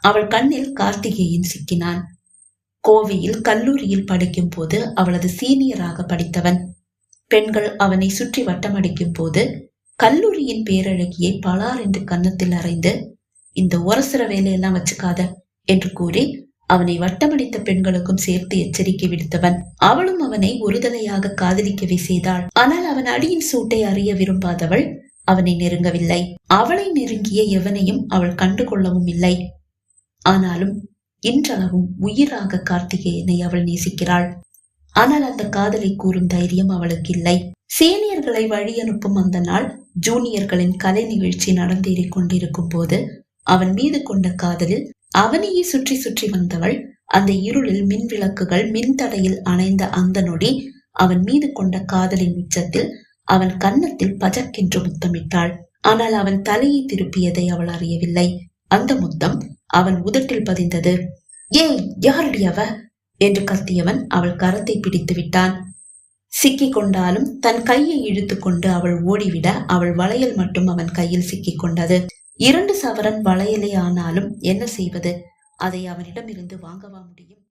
அவள் கண்ணில் கார்த்திகேயன் சிக்கினான். கோவையில் கல்லூரியில் படிக்கும் போது அவளது சீனியராக படித்தவன். பெண்கள் அவனை சுற்றி வட்டமடிக்கும் போது கல்லூரியின் பேரழகியை பலார் என்று கன்னத்தில் அறைந்து, இந்த ஒரசுற வேலையெல்லாம் வச்சுக்காத என்று கூறி அவனை வட்டமடித்த பெண்களுக்கும் சேர்த்து எச்சரிக்கை விடுத்தவன். அவளும் அவனை ஒருதலையாக காதலிக்கவே செய்தாள். ஆனால் அவன் அடியின் சூட்டை அறிய விரும்பாதவள் அவனை நெருங்கவில்லை. அவளை நெருங்கிய எவனையும் அவள் கண்டு கொள்ளவும் இல்லை. ஆனாலும் இன்றளவும் உயிராக கார்த்திகேயனை அவள் நேசிக்கிறாள். ஆனால் அந்த காதலை கூறும் தைரியம் அவளுக்கு இல்லை. சீனியர்களை வழி அனுப்பும் அந்த நாள் ஜூனியர்களின் கலை நிகழ்ச்சி நடந்தேறிக் கொண்டிருக்கும் போது அவன் மீது கொண்ட காதலில் அவனையே சுற்றி சுற்றி வந்தவள் அந்த இருளில் மின் விளக்குகள் மின்தடையில் அணைந்த அந்த நொடி அவன் மீது கொண்ட காதலின் உச்சத்தில் அவன் கன்னத்தில் பஜக்கென்று முத்தமிட்டாள். ஆனால் அவன் தலையை திருப்பியதை அவள் அறியவில்லை. அந்த முத்தம் அவன் உதட்டில் பதிந்தது. ஏய், யாரடி அவ என்று கத்தியவன் அவள் கரத்தை பிடித்து விட்டான். சிக்கிக் கொண்டாலும் தன் கையை இழுத்து கொண்டு அவள் ஓடிவிட அவள் வளையல் மட்டும் அவன் கையில் சிக்கிக் கொண்டது. 2 சவரன் வளையலே ஆனாலும் என்ன செய்வது? அதை அவனிடம் இருந்து வாங்கவா முடியும்?